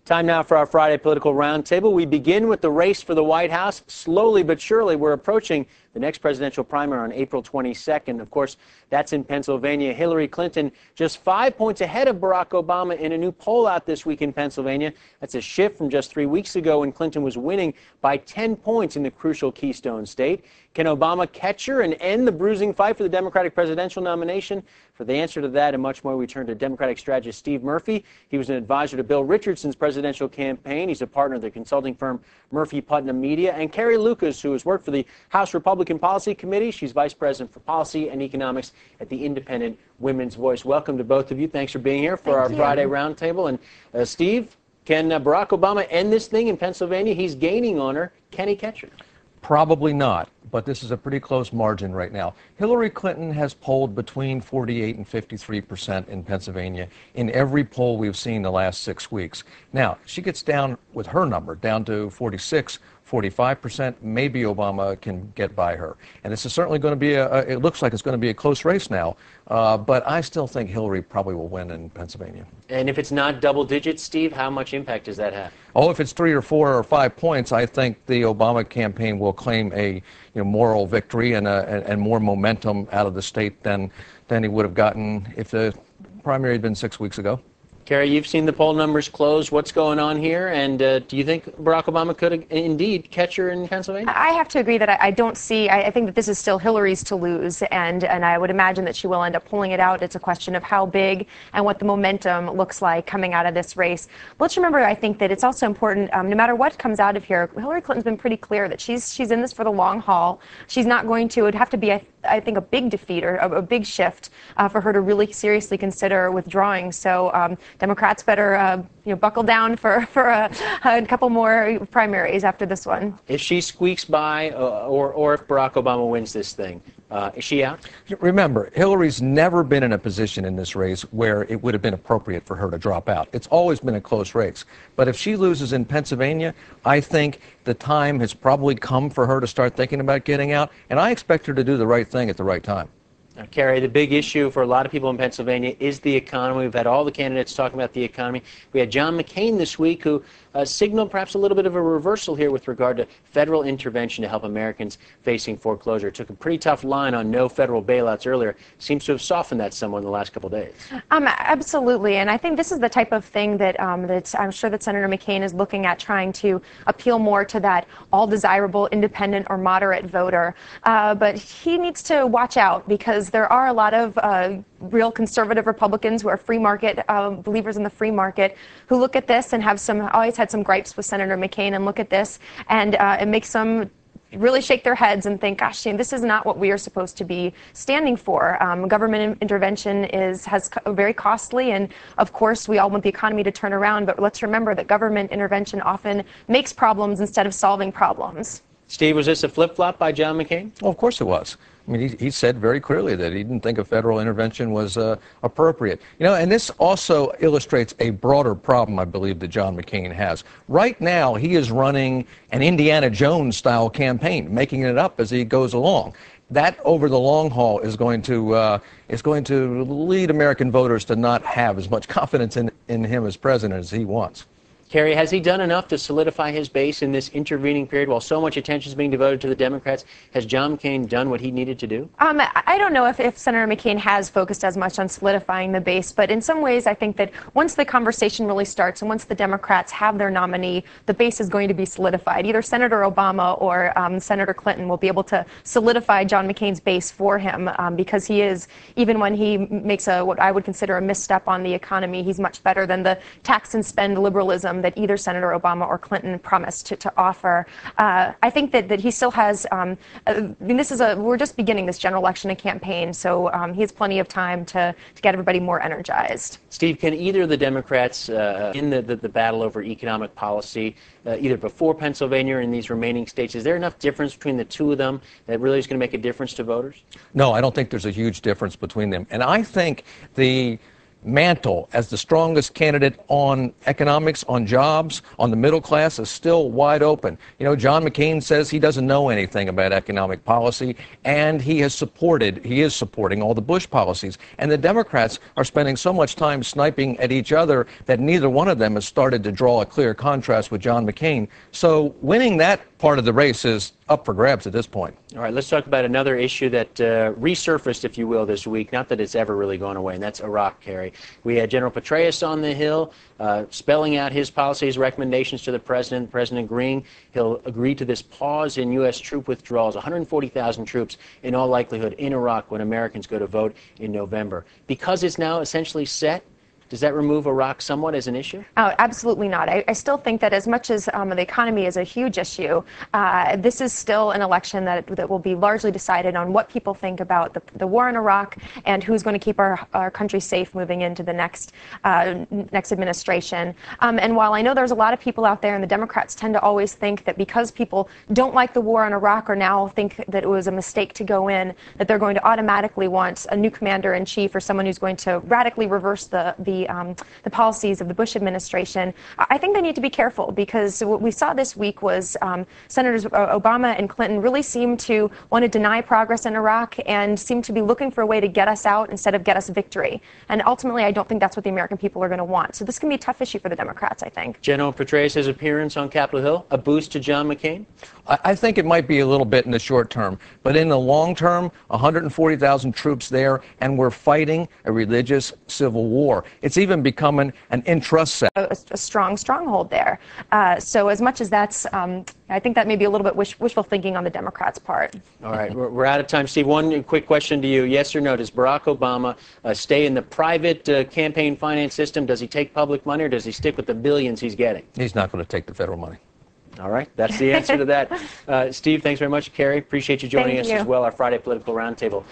Time now for our Friday Political Roundtable. We begin with the race for the White House. Slowly but surely, we're approaching the next presidential primary on April 22nd. Of course, that's in Pennsylvania. Hillary Clinton just 5 points ahead of Barack Obama in a new poll out this week in Pennsylvania. That's a shift from just 3 weeks ago when Clinton was winning by 10 points in the crucial Keystone State. Can Obama catch her and end the bruising fight for the Democratic presidential nomination? For the answer to that and much more, we turn to Democratic strategist Steve Murphy. He was an advisor to Bill Richardson's presidential campaign. He's a partner of the consulting firm Murphy Putnam Media. And Carrie Lukas, who has worked for the House Republican Policy Committee. She's vice president for policy and economics at the Independent Women's Voice. Welcome to both of you. Thanks for being here for our Friday Roundtable. And Steve, can Barack Obama end this thing in Pennsylvania? He's gaining on her. Can he catch her? Probably not, but this is a pretty close margin right now. Hillary Clinton has polled between 48 and 53% in Pennsylvania in every poll we've seen the last 6 weeks. Now, she gets down with her number, down to 46, 45%, maybe Obama can get by her. And this is certainly going to be it looks like it's going to be a close race now, but I still think Hillary probably will win in Pennsylvania. And if it's not double digits, Steve, how much impact does that have? Oh, if it's 3 or 4 or 5 points, I think the Obama campaign will claim a moral victory and more momentum out of the state than he would have gotten if the primary had been 6 weeks ago. Carrie, you've seen the poll numbers close. What's going on here? And do you think Barack Obama could indeed catch her in Pennsylvania? I have to agree that I don't see. I think that this is still Hillary's to lose, and I would imagine that she will end up pulling it out. It's a question of how big and what the momentum looks like coming out of this race. But let's remember, I think that it's also important, no matter what comes out of here, Hillary Clinton's been pretty clear that she's in this for the long haul. She's not going to. It'd have to be, I think, a big defeat or a big shift for her to really seriously consider withdrawing. So Democrats better buckle down for a couple more primaries after this one. If she squeaks by or if Barack Obama wins this thing, is she out? Remember, Hillary's never been in a position in this race where it would have been appropriate for her to drop out. It's always been a close race. But if she loses in Pennsylvania, I think the time has probably come for her to start thinking about getting out, and I expect her to do the right thing at the right time. Now, Carrie, the big issue for a lot of people in Pennsylvania is the economy. We've had all the candidates talking about the economy. We had John McCain this week who signaled perhaps a little bit of a reversal here with regard to federal intervention to help Americans facing foreclosure. Took a pretty tough line on no federal bailouts earlier. Seems to have softened that somewhat in the last couple of days. Absolutely, and I think this is the type of thing that I'm sure that Senator McCain is looking at, trying to appeal more to that all-desirable independent or moderate voter. But he needs to watch out, because there are a lot of real conservative Republicans who are free market believers in the free market, who look at this and have always had some gripes with Senator McCain, and look at this and it makes them really shake their heads and think, gosh, this is not what we are supposed to be standing for. Government intervention has very costly, and of course we all want the economy to turn around, but let's remember that government intervention often makes problems instead of solving problems. Steve, was this a flip-flop by John McCain? Well, of course it was. I mean, he said very clearly that he didn't think a federal intervention was appropriate. And this also illustrates a broader problem, I believe, that John McCain has. Right now, he is running an Indiana Jones-style campaign, making it up as he goes along. That, over the long haul, is going to lead American voters to not have as much confidence in him as president as he wants. Carrie, has he done enough to solidify his base in this intervening period while so much attention is being devoted to the Democrats? Has John McCain done what he needed to do? I don't know if Senator McCain has focused as much on solidifying the base, but in some ways I think that once the conversation really starts and once the Democrats have their nominee, the base is going to be solidified. Either Senator Obama or Senator Clinton will be able to solidify John McCain's base for him, because he is, even when he makes what I would consider a misstep on the economy, he's much better than the tax and spend liberalism that either Senator Obama or Clinton promised to offer. I think that he still has, we're just beginning this general election and campaign, so he has plenty of time to get everybody more energized. Steve, can either of the Democrats in the battle over economic policy, either before Pennsylvania or in these remaining states, is there enough difference between the two of them that really is going to make a difference to voters? No, I don't think there's a huge difference between them. And I think the mantle as the strongest candidate on economics, on jobs, on the middle class is still wide open. You know, John McCain says he doesn't know anything about economic policy, and he is supporting all the Bush policies. And the Democrats are spending so much time sniping at each other that neither one of them has started to draw a clear contrast with John McCain. So winning that part of the race is up for grabs at this point. All right, let's talk about another issue that resurfaced, if you will, this week. Not that it's ever really gone away, and that's Iraq, Carrie. We had General Petraeus on the Hill spelling out his policies, recommendations to the president agreeing he'll agree to this pause in U.S. troop withdrawals, 140,000 troops in all likelihood in Iraq when Americans go to vote in November. Because it's now essentially set, does that remove Iraq somewhat as an issue? Oh, absolutely not. I still think that as much as the economy is a huge issue, this is still an election that will be largely decided on what people think about the war in Iraq and who's going to keep our country safe moving into the next administration. And while I know there's a lot of people out there, and the Democrats tend to always think that because people don't like the war in Iraq or now think that it was a mistake to go in, that they're going to automatically want a new commander-in-chief or someone who's going to radically reverse the policies of the Bush administration. I think they need to be careful, because what we saw this week was Senators Obama and Clinton really seemed to want to deny progress in Iraq and seem to be looking for a way to get us out instead of get us victory. And ultimately, I don't think that's what the American people are going to want. So this can be a tough issue for the Democrats, I think. General Petraeus' appearance on Capitol Hill, a boost to John McCain? I think it might be a little bit in the short term, but in the long term, 140,000 troops there, and we're fighting a religious civil war. It's even becoming an intrust set. A strong stronghold there. So as much as that's, I think that may be a little bit wishful thinking on the Democrats' part. All right, we're out of time. Steve, one quick question to you. Yes or no, does Barack Obama stay in the private campaign finance system? Does he take public money, or does he stick with the billions he's getting? He's not going to take the federal money. All right, that's the answer to that. Steve, thanks very much. Carrie, appreciate you joining us as well, our Friday Political Roundtable.